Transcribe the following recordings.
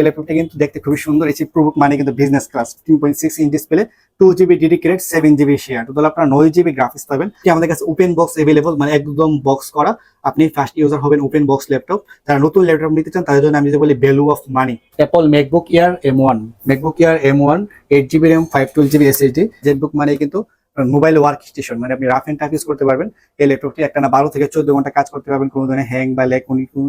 এই ল্যাপটপটি কিন্তু দেখতে খুবই সুন্দর। এই প্রুবুক মানে কিন্তু business class 15.6 inch display, 2 GB dedicated, 7 GB share, total আপনার 9 GB গ্রাফিক্স পাবেন। আমাদের কাছে ওপেন বক্স অ্যাভেলেবল, মানে একদম বক্স করা। আপনি ফার্স্ট ইউজার হবেন ওপেন বক্স ল্যাপটপ। যারা নতুন ল্যাপটপ নিতে চান তাদের জন্য আমি যদি বলি value of money, Apple MacBook air M1, MacBook air M1, 8 GB RAM, 512 GB SSD। Jetbook মানে কিন্তু মোবাইল ওয়ার্ক স্টেশন, মানে আপনি রাফ এন্ড টাফ ইউজ করতে পারবেন। এই ল্যাপটপটি একটা না 12 থেকে 14 ঘন্টা কাজ করতে পারবেন, কোনো ধরনের হ্যাং বা ল্যাগ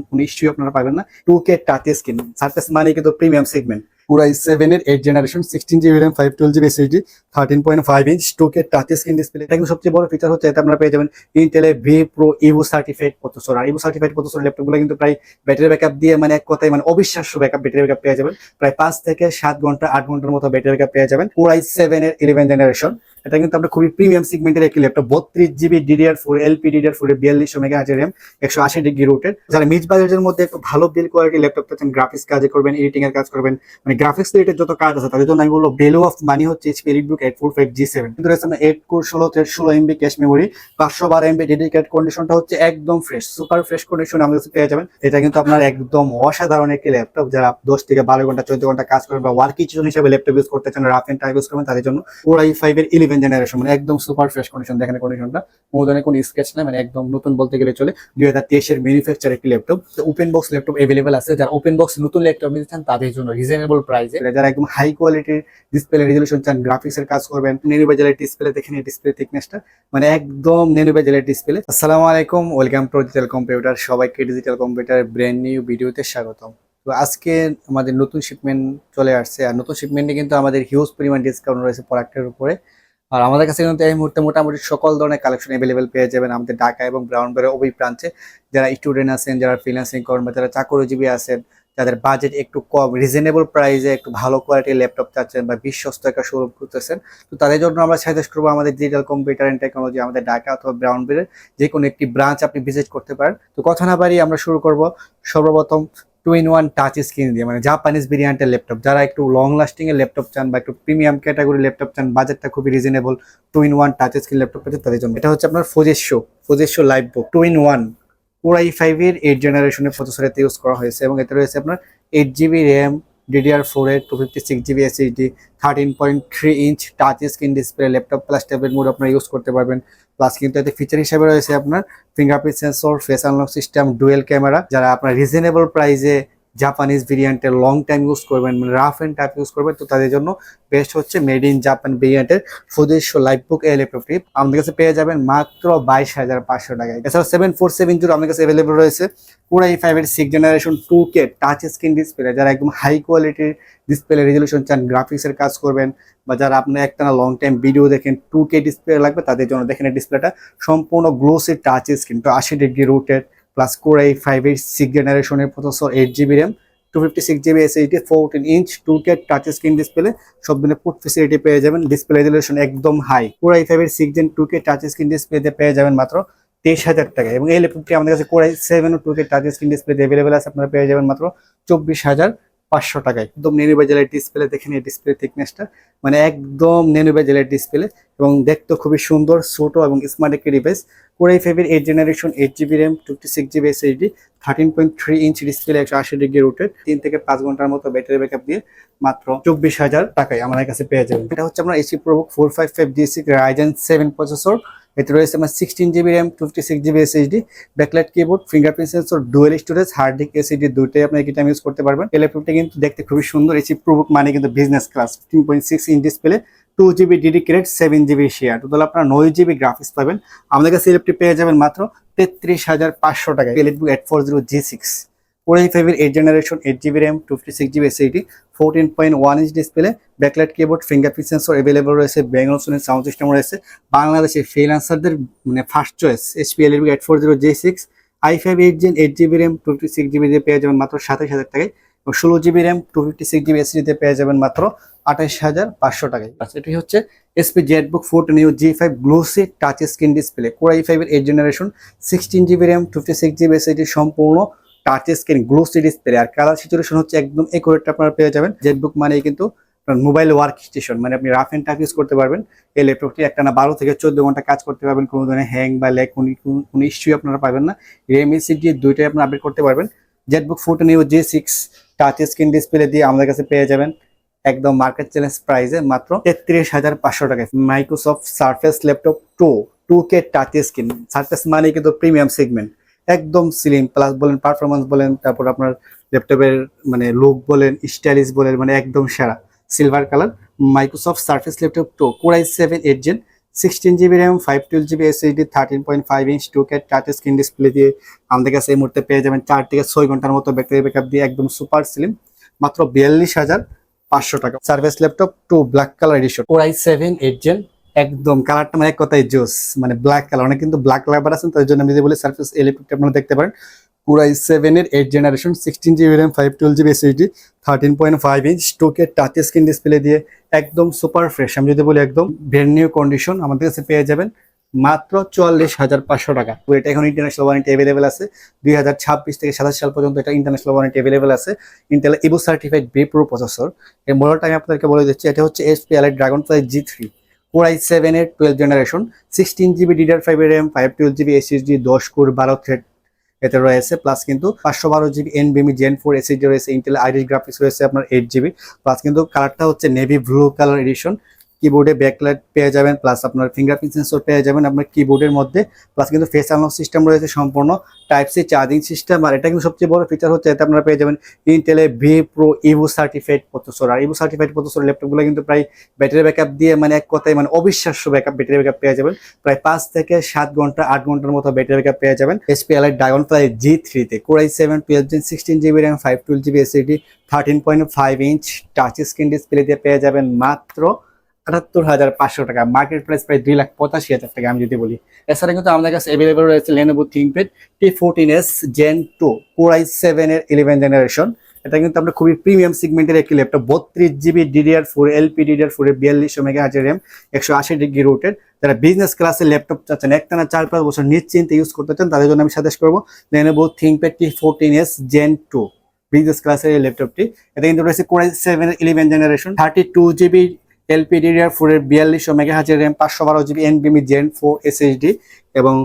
কোনো ইস্যু আপনারা পাবেন না। 2K টাচ স্ক্রিন, সারফেস মানে কিন্তু প্রিমিয়াম সেগমেন্ট। পুরো i7 এর 8 generation, 16 GB RAM, 512 GB SSD, 13.5 inch 2K touch screen display. এটা কিন্তু সবচেয়ে বড় ফিচার হচ্ছে, এতে আপনারা পেয়ে যাবেন Intel V Pro Evo certified processor. আর ইভো সার্টিফাইড প্রসেসর ল্যাপটপগুলো কিন্তু প্রায় ব্যাটারি ব্যাকআপ দিয়ে, মানে এক কথায় মানে অবিশ্বাস্য ব্যাটারি ব্যাকআপ পেয়ে যাবেন। প্রায় 5 থেকে 7 ঘন্টা 8 ঘন্টার মতো ব্যাটারি ব্যাকআপ পেয়ে যাবেন। পুরো i7 এর 11 জেনারেশন। এটা কিন্তু আপনার খুবই প্রিমিয়াম সেগমেন্টের একটি laptop. 32 GB DDR4 LPDDR4 4200 MHz RAM, 180 degree rotate. যারা মিড বাজেটের মধ্যে একটু ভালো বিল কোয়ালিটি ল্যাপটপ চাচ্ছেন, গ্রাফিক্স কাজে করবেন, এডিটিং এর কাজ করবেন, মানে গ্রাফিক্স রিলেটেড যত কাজ আছে তাদের জন্য আমি বলবো ভ্যালু অফ মানি হচ্ছে HP EliteBook 845G7। কিন্তু রয়েছে 8 core 16 MB cache memory, 512 MB dedicated. কন্ডিশনটা হচ্ছে একদম ফ্রেশ, সুপার ফ্রেশ কন্ডিশন আমাদের কাছে পেয়ে যাবেন। এটা কিন্তু আপনার একদম অসাধারণ একটি ল্যাপটপ। যারা 10 থেকে 12 ঘন্টা 14 ঘন্টা কাজ করবেন বা ওয়ার্ক স্টেশন হিসেবে ল্যাপটপ ইউজ করতে চান, রাফ এন্ড টাফ ইউজ করবেন, তাদের জন্য Core i5 এর 11 জেনারেশন, মানে একদম সুপার ফ্রেশ কন্ডিশন। দেখেন কন্ডিশনটা, কোনো ধরনের কোনো স্ক্র্যাচ নাই, মানে একদম নতুন বলতে গেলে চলে। 2023 এর ম্যানুফ্যাকচার একটি laptop. Open box laptop available আছে। যারা ওপেন বক্স নতুন ল্যাপটপ নিতে চান তাদের জন্য রিজনেবল প্রাইসে, যারা একদম হাই কোয়ালিটির ডিসপ্লে রেজোলিউশন চান, গ্রাফিক্স এর কাজ করবেন, নেনো বেজেলের ডিসপ্লে দেখেন, এই ডিসপ্লে থিকনেসটা মানে একদম নেনো বেজেলের ডিসপ্লে। আসসালামু আলাইকুম, ওয়েলকাম টু ডিজিটাল কম্পিউটার। সবাইকে ডিজিটাল কম্পিউটারের ব্র্যান্ড নিউ ভিডিওতে স্বাগতম। তো আজকে আমাদের নতুন শিপমেন্ট চলে আসছে, আর নতুন শিপমেন্টে কিন্তু আমাদের হিউজ পরিমাণ ডিসকাউন্ট রয়েছে প্রোডাক্টের উপরে। আর আমাদের কাছে কিন্তু এই মুহূর্তে মোটামুটি সকল ধরনের কালেকশন অ্যাভেলেবেল পেয়ে যাবেন আমাদের ঢাকা এবং ব্রাউনবাজারের ওই ব্রাঞ্চে। যারা স্টুডেন্ট আছেন, যারা ফ্রিল্যান্সিং করেন, বা যারা চাকরিজীবী আছেন, যাদের বাজেট একটু কম, রিজনেবল প্রাইসে একটু ভালো কোয়ালিটির ল্যাপটপ চাচ্ছেন বা বিশ্বস্ত একটা শোরুম করতেছেন, তো তাদের জন্য আমরা সাজেস্ট করবো আমাদের ডিজিটাল কম্পিউটার এন্ড টেকনোলজি। আমাদের ঢাকা অথবা ব্রাউনবাজারের যে কোনো একটি ব্রাঞ্চ আপনি ভিজিট করতে পারেন। তো কথা না বাড়িয়ে আমরা শুরু করব সর্বপ্রথম 2-in-1 টাচ স্ক্রিন দিয়ে, মানে জাপানিজ ভেরিয়েন্টের ল্যাপটপ। যারা একটু লং লাস্টিং এর ল্যাপটপ চান বা একটু প্রিমিয়াম ক্যাটাগরি ল্যাপটপ চান, বাজেটটা খুবই reasonable, 2-in-1 touch screen laptop আছে তাদের জন্য। এটা হচ্ছে আপনার ফোজেশো লাইভবুক 2-in-1 Core i5 এর 8 জেনারেশনের প্রসেসর ইউজ করা হয়েছে, এবং এতে রয়েছে আপনার 8 GB র্যাম, DDR4 এর 256 GB SSD, 13.3 inch touch screen display laptop plus tablet mode আপনারা ইউজ করতে পারবেন। প্লাস কিন্তু এতে ফিচার হিসেবে রয়েছে আপনার fingerprint sensor, face unlock system, dual camera. যারা আপনার রিজনেবল প্রাইসে জাপানিজ ভেরিয়েন্টের লং টাইম ইউজ করবেন, মানে রাফ এন্ড টাফ ইউজ করবেন, তো তাদের জন্য বেস্ট হচ্ছে মেড ইন জাপান ভেরিয়েন্টের ফোজেশো লাইভবুক এই ল্যাপটপটি আমাদের কাছে পেয়ে যাবেন মাত্র 22,500 টাকায়। এছাড়া 7470 আমাদের কাছে অ্যাভেলেবল রয়েছে। Core i5 এর 6 generation 2K touch screen display. যারা একদম হাই কোয়ালিটির ডিসপ্লে রেজলিউশন চান, গ্রাফিক্স এর কাজ করবেন, বা যারা আপনার একটানা লং টাইম ভিডিও দেখেন, 2K ডিসপ্লে লাগবে, তাদের জন্য দেখেন এই ডিসপ্লেটা সম্পূর্ণ গ্লোসি টাচ স্ক্রিন, তো 80 degree rotate. Plus Core i5 এর 6 জেনারেশনের processor, 8 GB RAM, 256 GB SSD, 14 inch 2K touch screen display. সব ধরনের পোর্ট ফেসিলিটি পেয়ে যাবেন, ডিসপ্লে রেজলিউশন একদম হাই। Core i5 এর 6 Gen 2K টাচ স্ক্রিন ডিসপ্লেতে পেয়ে যাবেন মাত্র 23,000 টাকায়। এবং এই ল্যাপটপটি আমাদের কাছে Core i7 ও 2K touch screen display available আছে, আপনারা পেয়ে যাবেন মাত্র 24,500 টাকায়। একদম নেনো বেজেলের ডিসপ্লে দেখেন, এই ডিসপ্লে থিকনেসটা মানে একদম নেনো বেজেলের ডিসপ্লে, এবং দেখতে খুবই সুন্দর, ছোট এবং স্মার্ট একটি ডিভাইস। Core i5 এর 8 generation, 8 GB RAM, 56 GB SSD, 13.3 inch display, 180 degree rotate, 3 থেকে 5 ঘন্টার মতো ব্যাটারি ব্যাকআপ দিয়ে মাত্র 24,000 টাকায় আমাদের কাছে পেয়ে যাবেন। এটা হচ্ছে আপনার HP ProBook 455G6 Ryzen 7 processor. এতে রয়েছে আমার 16 GB RAM, 56 GB SSD, backlight keyboard, fingerprint sensor, dual storage, hard disk SSD দুইটাই আপনি একই টাইম ইউজ করতে পারবেন। এই ল্যাপটপটা কিন্তু দেখতে খুবই সুন্দর। HP ProBook মানে কিন্তু business class, 15.6 inch display, 2 GB dedicated, 7 GB share, total আপনার 9 GB গ্রাফিক্স পাবেন। আমাদের কাছে এই ল্যাপটপ পেয়ে যাবেন মাত্র 33,500 টাকায়। EliteBook 840G6 Core i5 এর 8 generation, 8 GB RAM, 256 GB SSD, 14.1 inch display, backlight keyboard, fingerprint sensor available রয়েছে, ব্যাঙ্গল সোনির সাউন্ড সিস্টেম রয়েছে। বাংলাদেশের ফ্রিল্যান্সারদের মানে first choice HP EliteBook 840G6 i5 8 Gen, 8 GB RAM, 256 GB দিয়ে পেয়ে যাবেন মাত্র 27,000 টাকায়, এবং 16 GB র্যাম, 256 GB SSD দিয়ে পেয়ে যাবেন মাত্র 28,500 টাকায়। এটি হচ্ছে HP ZBook 14 Neo G5 glossy touch screen display, Core i5 এর 8 generation, 16 GB RAM, 56 GB SSD, সম্পূর্ণ টাচ স্ক্রিন গ্লোসি ডিসপ্লে। আর কালার সিচুয়েশন হচ্ছে একদম একুরেট আপনারা পেয়ে যাবেন। ZBook মানে কিন্তু মোবাইল ওয়ার্ক স্টেশন, মানে আপনি রাফ এন্ড টাফ ইউজ করতে পারবেন। এই ল্যাপটপটি একটানা 12 থেকে 14 ঘন্টা কাজ করতে পারবেন, কোনো ধরনের হ্যাং বা ল্যাগ কোনো ইস্যু আপনারা পাবেন না। RAM SSD দুইটাই আপনি আপডেট করতে পারবেন। Zenbook 14 U G6 touch screen display দিয়ে আমাদের কাছে পেয়ে যাবেন একদম মার্কেট চ্যালেঞ্জ প্রাইসে মাত্র 33,500 টাকায়। Microsoft surface laptop 2K touch screen. Surface মানে কিন্তু প্রিমিয়াম সেগমেন্ট, একদম স্লিম প্লাস বলেন, পারফরমেন্স বলেন, তারপর আপনার ল্যাপটপের মানে লুক বলেন, স্টাইলিশ বলেন, মানে একদম সেরা। Silver colour Microsoft surface laptop 2 Core i7 8 Gen 16 GB RAM 512 GB SSD 13.5 inch 2K touch screen display দিয়ে আমাদের কাছে এই মুহূর্তে পেয়ে যাবেন 4 থেকে 6 ঘন্টার মতো ব্যাটারি ব্যাকআপ দিয়ে একদম সুপার স্লিম মাত্র 42,500 টাকা। Service laptop 2 black colour addition Core i7 8 Gen, একদম কালারটা মানে এক কথায় জোস, মানে ব্ল্যাক কালার। অনেক কিন্তু ব্ল্যাক লাভার আছেন, তার জন্য আমি যদি বলি সার্ফেস এই ল্যাপটপটা আপনারা দেখতে পারেন। Core i7 এর 8 generation 16 GB RAM 512 GB SSD 13.5 inch 2K touch screen display দিয়ে একদম সুপার ফ্রেশ। আমি যদি বলি একদম ব্র্যান্ড নিউ কন্ডিশন আমাদের কাছে পেয়ে যাবেন মাত্র 44,500 টাকা। তো এটা এখন ইন্টারন্যাশনাল ওয়ারেন্টি অ্যাভেলেবেল আছে 2026 থেকে 27 সাল পর্যন্ত এটা ইন্টারন্যাশনাল ওয়ারেন্টি অ্যাভেলেবেল আছে। Intel Evo certified vPro processor. এর মডেলটা আমি আপনাদেরকে বলে দিচ্ছি, এটা হচ্ছে HP Ally Dragonfly G3 Core i7 এর 12 generation 16 GB DDR5 RAM 512 GB SSD 10 core 12 thread এতে রয়েছে, প্লাস কিন্তু 512 GB NVMe Gen 4 SSD রয়েছে, ইন্টেল আইরিশ গ্রাফিক্স রয়েছে আপনার 8 GB, প্লাস কিন্তু কালারটা হচ্ছে নেভি ব্লু কালার এডিশন। কিবোর্ডে ব্যাকলাইট পেয়ে যাবেন, প্লাস আপনার ফিঙ্গারপ্রিন্ট সেন্সর পেয়ে যাবেন আপনার কিবোর্ডের মধ্যে, প্লাস কিন্তু ফেস আনলক সিস্টেম রয়েছে সম্পূর্ণ, টাইপ সি চার্জিং সিস্টেম। আর এটা কিন্তু সবচেয়ে বড় ফিচার হচ্ছে এতে আপনারা পেয়ে যাবেন ইন্টেলে V Pro Evo certified processor. আর ইভো সার্টিফাইড প্রসেসর ল্যাপটপগুলো কিন্তু প্রায় ব্যাটারি ব্যাকআপ দিয়ে মানে এক কথায় মানে অবিশ্বাস্য ব্যাটারি ব্যাকআপ পেয়ে যাবেন, প্রায় 5 থেকে 7 ঘন্টা 8 ঘন্টার মতো ব্যাটারি ব্যাকআপ পেয়ে যাবেন HP Ally Dragonfly G3 তে। Core i7 12 Gen 16 GB RAM 512 GB SSD 13.5 inch touch screen display দিয়ে পেয়ে যাবেন মাত্র 78,500 টাকা। মার্কেট প্রাইস প্রায় 2,85,000 টাকা আমি যদি বলি। এছাড়া কিন্তু আমাদের কাছে অ্যাভেলেবল রয়েছে Lenovo ThinkPad T14s Gen 2 Core i7 এর 11 জেনারেশন। এটা কিন্তু আমরা খুবই প্রিমিয়াম সেগমেন্টের একটি ল্যাপটপ, 32 GB DDR4 LPDDR4 এর 4200 MHz RAM 180 ডিগ্রি রোটেট। যারা বিজনেস ক্লাসে ল্যাপটপ চাচ্ছেন একটানা 4-5 বছর নিশ্চিন্তে ইউজ করতে চান তাদের জন্য আমি সাজেস্ট করবো Lenovo ThinkPad T14s Gen 2 business ক্লাসের এই ল্যাপটপটি। এটা কিন্তু রয়েছে Core i7 এর 11 জেনারেশন 32 GB LPDDR4 এর 4200 MHz RAM 512 GB NVMe Gen 4 SSD এবং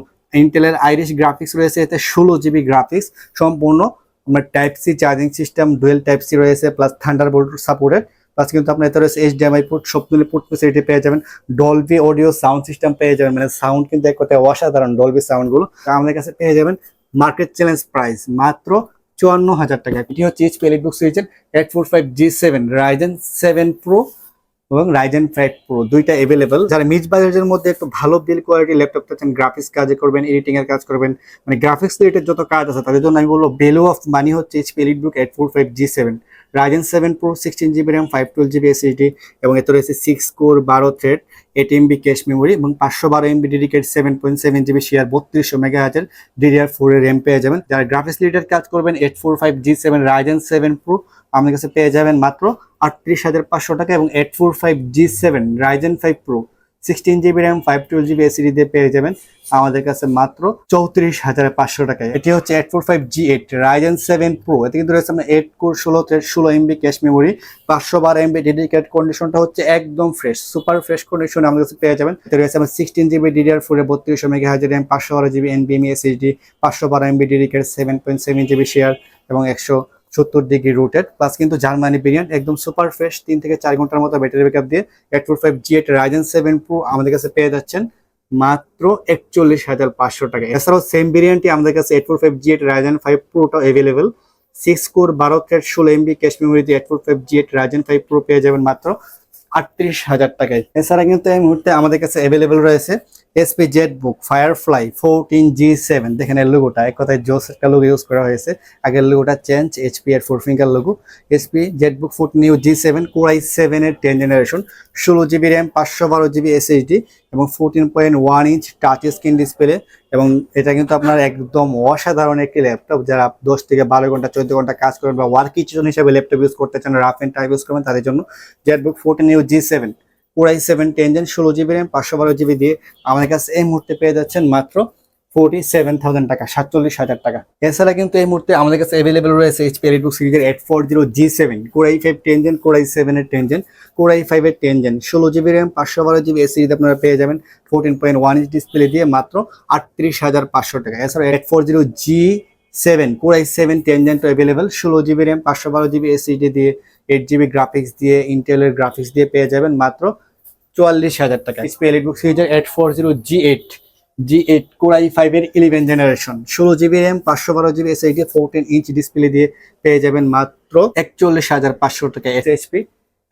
ইন্টেলের আইরিশ গ্রাফিক্স রয়েছে, এতে 16 GB গ্রাফিক্স সম্পূর্ণ। আপনার type C charging system, dual type C রয়েছে, প্লাস থান্ডারবোল্ট সাপোর্টেড, প্লাস কিন্তু আপনার এতে রয়েছে HDMI পোর্ট, সবগুলো পোর্ট ফেসিলিটি পেয়ে যাবেন। ডলবি অডিও সাউন্ড সিস্টেম পেয়ে যাবেন, মানে সাউন্ড কিন্তু এক কথায় অসাধারণ ডলবি সাউন্ড গুলো আমাদের কাছে পেয়ে যাবেন মার্কেট চ্যালেঞ্জ প্রাইস মাত্র 54,000 টাকা। এটি হচ্ছে HP EliteBook সিরিজের 845 G7 Ryzen 7 Pro এবং Ryzen 5 Pro দুইটা অ্যাভেলেবল। যারা মিড বাজেটের মধ্যে একটু ভালো বিল কোয়ালিটি ল্যাপটপ চাচ্ছেন, গ্রাফিক্স কাজে করবেন, এডিটিং এর কাজ করবেন, মানে গ্রাফিক্স রিলেটেড যত কাজ আছে তাদের জন্য আমি বলবো ভ্যালু অফ মানি হচ্ছে HP EliteBook 845 G7 Ryzen 7 Pro 16 GB RAM 512 GB SSD এবং এতে রয়েছে 6 core 12 thread 8 MB cache memory এবং 512 MB dedicated 7.7 GB share 3200 MHz DDR4 এর RAM পেয়ে যাবেন। যারা গ্রাফিক্স রিলেটেড কাজ করবেন 845 G7 Ryzen 7 Pro আমাদের কাছে পেয়ে যাবেন মাত্র 38,500 টাকা এবং 845 G7 Ryzen 5 Pro 16 GB RAM 512 GB SSD দিয়ে পেয়ে যাবেন আমাদের কাছে মাত্র 34,500 টাকায়। এটি হচ্ছে 845 G8 Ryzen 7 Pro, এতে কিন্তু রয়েছে আপনার 8 core 16 thread 16 MB cache memory 512 MB dedicated. কন্ডিশনটা হচ্ছে একদম ফ্রেশ, সুপার ফ্রেশ কন্ডিশনে আমাদের কাছে পেয়ে যাবেন। এতে রয়েছে আপনার 16 GB DDR4 এর 3200 MHz RAM 512 GB NVMe SSD 512 MB dedicated 7.7 GB share এবং 170 ডিগ্রি রোটেড, প্লাস কিন্তু জার্মানি ভেরিয়েন্ট একদম সুপার ফ্রেশ 3 থেকে 4 ঘন্টার মতো ব্যাটারি ব্যাকআপ দিয়ে 845 G8 Ryzen 7 Pro আমাদের কাছে পেয়ে যাচ্ছেন মাত্র 41,500 টাকা। এছাড়াও সেম ভেরিয়েন্টই আমাদের কাছে 845 G8 Ryzen 5 Pro টা available 6 core 12 thread 16 MB cache memory দিয়ে 845 G8 Ryzen 5 Pro পেয়ে যাবেন মাত্র 38,000 টাকায়। এছাড়া কিন্তু এই মুহূর্তে আমাদের কাছে अवेलेबल রয়েছে HP ZBook Firefly 14 G7। দেখেন এর লোগোটা এক কথায় জোস একটা লোগো ইউজ করা হয়েছে, আগের লোগোটা চেঞ্জ, HP এর 4 finger logo. HP ZBook 14 G7 Core i7 এর 10 generation 16 GB RAM 512 GB SSD এবং 14.1 ইঞ্চ টাচ স্ক্রিন ডিসপ্লে এবং এটা কিন্তু আপনার একদম অসাধারণ একটি ল্যাপটপ। যারা 10 থেকে 12 ঘন্টা 14 ঘন্টা কাজ করবেন বা ওয়ার্কিং হিসেবে ল্যাপটপ ইউজ করতে চান, রাফ এন্ড টাইপ ইউজ করবেন তাদের জন্য ZBook 14 G7 Core i7 10 Gen 16 GB RAM 512 GB দিয়ে আমাদের কাছে এই মুহূর্তে পেয়ে যাচ্ছেন মাত্র 47,000 টাকা, 47,000 টাকা। এছাড়া কিন্তু এই মুহূর্তে আমাদের কাছে अवेलेबल রয়েছে HP EliteBook সিরিজের 840 G7 Core i5 10 Gen Core i7 এর 10 Gen Core i5 এর 10 Gen 16 GB RAM 512 GB SSD আপনারা পেয়ে যাবেন 14.1 ইঞ্চ ডিসপ্লে দিয়ে মাত্র 38,500 টাকা। এছাড়া 840 G7 core i7 10 Gen available, 16 GB RAM, 512 GB SSD দিয়ে, 8 GB গ্রাফিক্স দিয়ে, ইন্টেলের গ্রাফিক্স দিয়ে পেয়ে যাবেন মাত্র 44,000 টাকা। এইচপি এলিটবুক সিরিজের 840G8 কোর i5 এর 11 generation, 16 GB RAM, 512 GB SSD, 14 inch display দিয়ে পেয়ে যাবেন মাত্র 41,500 টাকা। এইচপি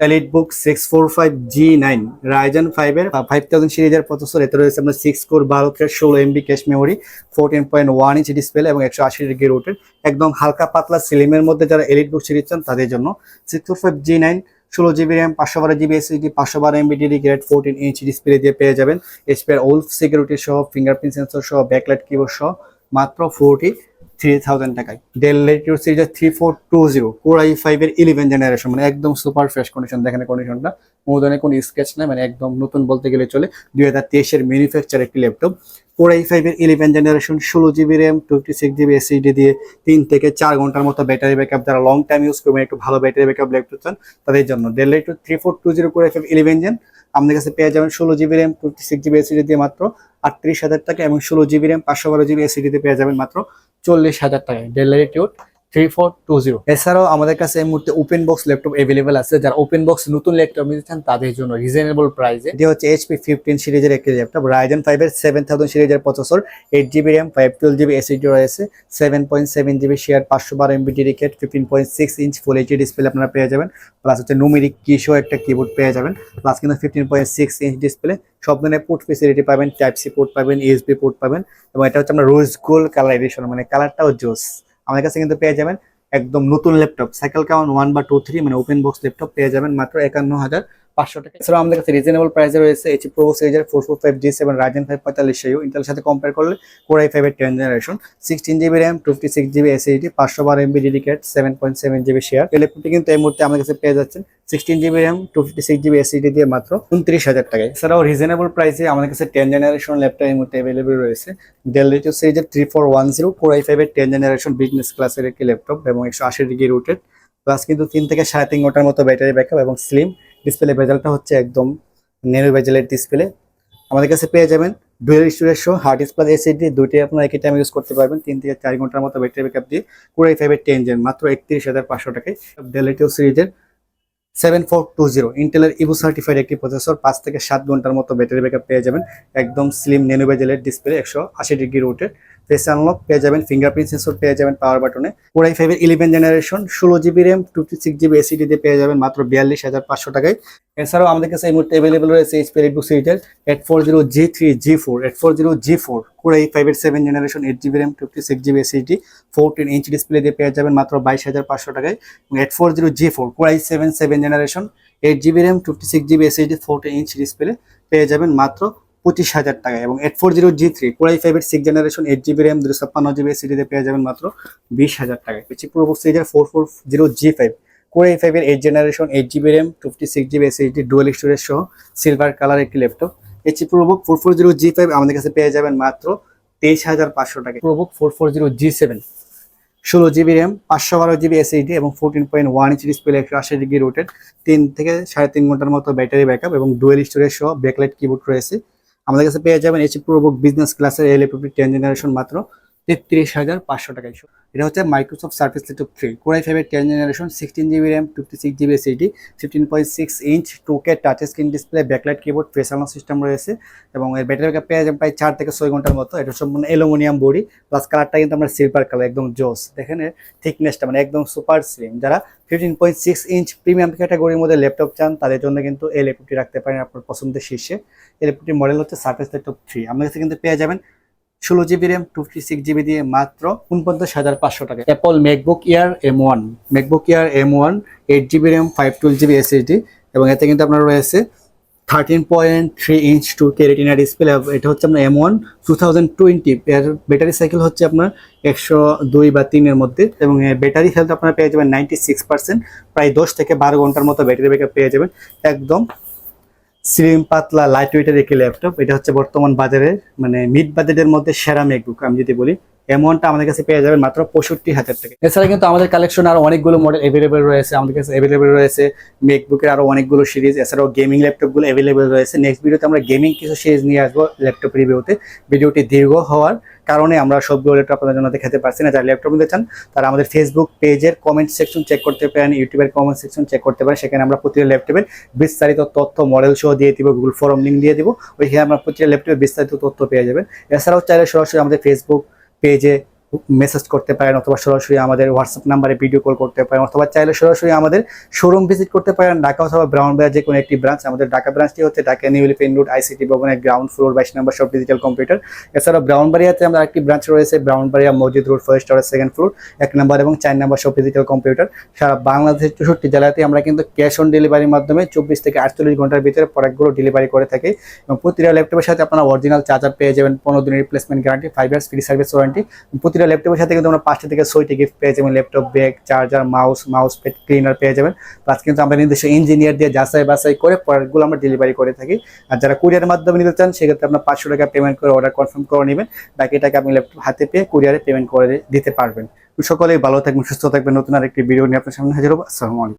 এলিটবুক 645G9 রাইজেন 5 এর 5000 সিরিজের প্রসেসর, এতে রয়েছে আপনার 6 core 12 thread 16 MB cache memory, 14.1 inch display এবং 180° রোটেট, একদম হালকা পাতলা স্লিমের মধ্যে যারা এলিটবুক সিরিজ চান তাদের জন্য 645G9, 16 GB RAM, 512 GB SSD, 512 MB dedicated, 14 inch display দিয়ে পেয়ে যাবেন। এইচপি এর ওলফ সিকিউরিটি সহ, ফিঙ্গারপ্রিন্ট সেন্সর সহ, ব্যাকলাইট কিবোর্ড সহ মাত্র 43,000 টাকায়। ডেল ল্যাটিটিউড সিরিজের 3420 কোর i5 এর 11 জেনারেশন, মানে একদম সুপার ফ্রেশ কন্ডিশন, দেখেন কন্ডিশনটা মূলধনে কোনো স্কেচ নাই, মানে একদম নতুন বলতে গেলে চলে। 2023 এর ম্যানুফ্যাকচার একটি ল্যাপটপ, কোর i5 এর 11 generation, 16 GB RAM, 26 GB SSD দিয়ে 3 থেকে 4 ঘন্টার মতো ব্যাটারি ব্যাকআপ, যারা লং টাইম ইউজ করবেন, একটু ভালো ব্যাটারি ব্যাকআপ ল্যাপটপ চান তাদের জন্য del Latitude 3420 core i5 11 gen আমাদের কাছে পেয়ে যাবেন 16 GB র্যাম, 26 GB এসএসডি দিয়ে মাত্র 38,000 টাকা, এবং 16 GB র্যাম, 512 GB এসএসডি দিয়ে পেয়ে যাবেন মাত্র 40,000 টাকায় ডেল ল্যাটিটিউড 3420। এছাড়াও আমাদের কাছে এই মুহূর্তে ওপেন বক্স ল্যাপটপ অ্যাভেলেবেল আছে, যারা ওপেন বক্স নতুন ল্যাপটপ নিতে চান তাদের জন্য রিজনেবল প্রাইসে। এটি হচ্ছে HP 15 সিরিজের একটি ল্যাপটপ, রাইজেন 5 এর 7000 সিরিজের processor, 8 GB RAM, 512 GB SSD রয়েছে, 7.7 GB share, 512 MB dedicate, 15.6 inch full HD display আপনারা পেয়ে যাবেন, প্লাস হচ্ছে নুমেরিক কি সহ একটা কিবোর্ড পেয়ে যাবেন, প্লাস কিন্তু 15.6 ইঞ্চ ডিসপ্লে, সব ধরনের পোর্ট ফেসিলিটি পাবেন, টাইপ সি পোর্ট পাবেন, ইউএসবি পোর্ট পাবেন, এবং এটা হচ্ছে আমরা রোজ গোল্ড কালার এডিশন, মানে কালারটাও জোস। আমাদের কাছে কিন্তু পেয়ে যাবেন একদম নতুন ল্যাপটপ সাইকেল কাউন 1 বা 2 3, মানে ওপেন বক্স ল্যাপটপ পেয়ে যাবেন মাত্র 51,500 টাকা। এছাড়াও আমাদের কাছে রিজনেবল প্রাইসে রয়েছে এইচপি প্রো সিরিজের 445G7 রাইজেন 5 4500 ইন্টেলের সাথে কম্পেয়ার করলে কোর i5 এর 10 generation, 16 GB RAM, 26 GB SSD, 512 MB dedicate, 7.7 GB share. এই ল্যাপটপটি কিন্তু এই মুহূর্তে আমাদের কাছে পেয়ে যাচ্ছেন 16 GB র্যাম, 26 GB এসএসডি দিয়ে মাত্র 29,000 টাকায়। এছাড়াও রিজনেবল প্রাইসে আমাদের কাছে 10 জেনারেশন ল্যাপটপ এই মুহূর্তে অ্যাভেলেবল রয়েছে, ডেল ল্যাটিটিউড সিরিজের 3410 কোর i5 এর 10 জেনারেশন বিজনেস ক্লাসের একটি ল্যাপটপ, এবং 180° রোটেট, প্লাস কিন্তু 3 থেকে 3.5 ঘন্টার মতো ব্যাটারি ব্যাকআপ, এবং স্লিম ডিসপ্লে বেজেলটা হচ্ছে একদম ন্যানো বেজেলের ডিসপ্লে। আমাদের কাছে পেয়ে যাবেন ডুয়াল স্টোরেজ সহ হার্ড ডিস্ক প্লাস এসএসডি, দুইটাই আপনারা একই টাইম ইউজ করতে পারবেন, 3 থেকে 4 ঘন্টার মতো ব্যাটারি ব্যাকআপ দিয়ে কোর i5 এর 10 জেন মাত্র 31,500 টাকায়। ডেল ল্যাটিটিউড সিরিজের 7420 ইন্টেলের ইভো সার্টিফাইড একটি প্রসেসর, 5 থেকে 7 ঘন্টার মতো ব্যাটারি ব্যাকআপ পেয়ে যাবেন, একদম স্লিম ন্যানো বেজেলের ডিসপ্লে, 180° রোটেট, ফেস আনলক পেয়ে যাবেন, ফিঙ্গারপ্রিন্ট সেন্সর পেয়ে যাবেন পাওয়ার বাটনে। কোর i5 এর 11 generation, 16 GB RAM, 26 GB SSD দিয়ে পেয়ে যাবেন মাত্র 42,500 টাকায়। এছাড়াও আমাদের কাছে এই মুহূর্তে অ্যাভেলেবল রয়েছে এইচপি এলিটবুক সিরিজের 840G4 কোর i5 এর 7 generation, 8 GB RAM, 26 GB SSD, 14 inch display দিয়ে পেয়ে যাবেন মাত্র 22,500 টাকায়। 840G4 core i7 7 generation, 8 GB RAM, 26 GB SSD, 14 inch display পেয়ে যাবেন মাত্র 25,000 টাকায়, এবং 840G3 কোর i5 এর 6 generation, 8 GB RAM, 256 GB SSD দিয়ে পেয়ে যাবেন মাত্র 20,000 টাকায়। এইচপি প্রোবুক সিরিজের 440G5 কোর i5 এর 8 generation, 8 GB RAM, 26 GB SSD, dual storage সহ সিলভার কালার একটি ল্যাপটপ। এইচপি প্রোবুক 440G5 আমাদের কাছে পেয়ে যাবেন মাত্র 23,500 টাকায়। ProBook 440G7 16 GB RAM, 512 GB SSD, এবং 14.1 ইঞ্চ ডিসপ্লে, 180° রোটেট, 3 থেকে 3.5 ঘন্টার মতো ব্যাটারি ব্যাকআপ, এবং ডুয়াল স্টোরেজ সহ ব্যাকলাইট কিবোর্ড রয়েছে। আমাদের কাছে পেয়ে যাবেন এইচপি প্রোবুক বিজনেস ক্লাসের এই ল্যাপটপটি 10 জেনারেশন মাত্র 33,500 টাকায়। এটা হচ্ছে Microsoft surface laptop 3 core i5 এর 10 generation, 16 GB RAM, 26 GB SSD, 15.6 inch 2K touch screen display, backlight keyboard, face unlock system রয়েছে, এবং এর ব্যাটারি ব্যাকআপ পেয়ে যাবেন প্রায় 4 থেকে 6 ঘন্টার মতো। এটা সম্পূর্ণ অ্যালুমিনিয়াম বডি, প্লাস কালারটা কিন্তু আমরা সিলভার কালার, একদম জোস। দেখেন এর থিকনেসটা মানে একদম সুপার স্লিম। যারা 15.6 ইঞ্চ প্রিমিয়াম ক্যাটাগরির মধ্যে ল্যাপটপ চান তাদের জন্য কিন্তু এই ল্যাপটপটি রাখতে পারেন আপনার পছন্দের শীর্ষে। এই ল্যাপটপটির মডেল হচ্ছে সার্ফেস ল্যাপটপ 3। আমাদের কাছে কিন্তু পেয়ে যাবেন 16 GB র্যাম, 26 GB দিয়ে মাত্র 49,500 টাকা। Apple MacBook air M1, 8 GB RAM, 512 GB SSD, এবং এতে কিন্তু আপনার রয়েছে 13.3 ইঞ্চ 2K রেটিনা ডিসপ্লে। এটা হচ্ছে আপনার M1 2020, এর ব্যাটারি সাইকেল হচ্ছে আপনার 102 বা 3 এর মধ্যে, এবং ব্যাটারি হেলথ আপনারা পেয়ে যাবেন 96%, প্রায় 10 থেকে 12 ঘন্টার মতো ব্যাটারি ব্যাকআপ পেয়ে যাবেন। একদম স্লিম পাতলা লাইট ওয়েটের একটি ল্যাপটপ। এটা হচ্ছে বর্তমান বাজারে মানে মিড বাজেটের মধ্যে সেরা ম্যাকবুক আমি যদি বলি। অ্যামাউন্টটা আমাদের কাছে পেয়ে যাবেন মাত্র 65,000 টাকা। এছাড়া কিন্তু আমাদের কালেকশন আরো অনেকগুলো মডেল অ্যাভেলেবেল রয়েছে। আমাদের কাছে অ্যাভেলেবেল রয়েছে ম্যাকবুকের আরো অনেকগুলো সিরিজ, এছাড়াও গেমিং ল্যাপটপগুলো অ্যাভেলেবেল রয়েছে। নেক্সট ভিডিওতে আমরা গেমিং কিছু সিরিজ নিয়ে আসবো ল্যাপটপ রিভিউতে। ভিডিওটি দীর্ঘ হওয়ার কারণে আমরা সবগুলো ল্যাপটপ আপনাদের জন্য দেখাতে পারছি না। যারা ল্যাপটপ নিতে চান তারা আমাদের ফেসবুক পেজের কমেন্ট সেকশন চেক করতে পারেন, ইউটিউবের কমেন্ট সেকশন চেক করতে পারেন। সেখানে আমরা প্রতিটা ল্যাপটপের বিস্তারিত তথ্য, মডেল সহ দিয়ে দিব, গুগল ফরম লিঙ্ক দিয়ে দিব, ওইখানে আমরা প্রতিটা ল্যাপটপের বিস্তারিত তথ্য পেয়ে যাবেন। এছাড়াও চাইলে সরাসরি আমাদের ফেসবুক পেজে মেসেজ করতে পারেন, অথবা সরাসরি আমাদের হোয়াটসঅ্যাপ নাম্বারে ভিডিও কল করতে পারেন, অথবা চাইলে সরাসরি আমাদের শোরুম ভিজিট করতে পারেন, ঢাকা অথবা ব্রাউনবাজার যে কোনো একটি ব্রাঞ্চ। আমাদের ঢাকা ব্রাঞ্চটি হচ্ছে Dhaka new elephant road ICT ভবনের গ্রাউন্ড ফ্লোর 22 নম্বর শপ ডিজিটাল কম্পিউটার। এছাড়াও ব্রাউনবাড়িয়াতে আমরা একটি ব্রাঞ্চ রয়েছে, ব্রাউনবাড়িয়া মসজিদ road forest tower 2nd floor 1 নম্বর এবং 4 নম্বর শপ ডিজিটাল কম্পিউটার। সারা বাংলাদেশের 64 জেলাতে আমরা কিন্তু ক্যাশ অন ডেলিভারির মাধ্যমে 24 থেকে 48 ঘন্টার ভিতরে প্রোডাক্টগুলো ডেলিভারি করে থাকি। এবং প্রতিটা ল্যাপটপের সাথে আপনারা অরিজিনাল চার্জার পেয়ে যাবেন, 15 দিনের replacement guarantee, 5 years free service warranty. প্রতিটা ল্যাপটপের সাথে কিন্তু আমরা 5টা থেকে 6টি গিফট পেয়ে যাবেন, laptop bag, charger, mouse pad, cleaner পেয়ে যাবেন। প্লাস কিন্তু আমরা নিজস্ব ইঞ্জিনিয়ার দিয়ে যাচাই বাছাই করে প্রোডাক্টগুলো আমরা ডেলিভারি করে থাকি। আর যারা কুরিয়ারের মাধ্যমে নিতে চান সেক্ষেত্রে আপনার 500 টাকা পেমেন্ট করে অর্ডার কনফার্ম করে নেবেন, বাকি টাকা আপনি ল্যাপটপ হাতে পেয়ে কুরিয়ারে পেমেন্ট করে দিতে পারবেন। সকলেই ভালো থাকবেন, সুস্থ থাকবেন। নতুন আরেকটি ভিডিও নিয়ে আপনার সামনে হাজির হবো। আসসালামু আলাইকুম।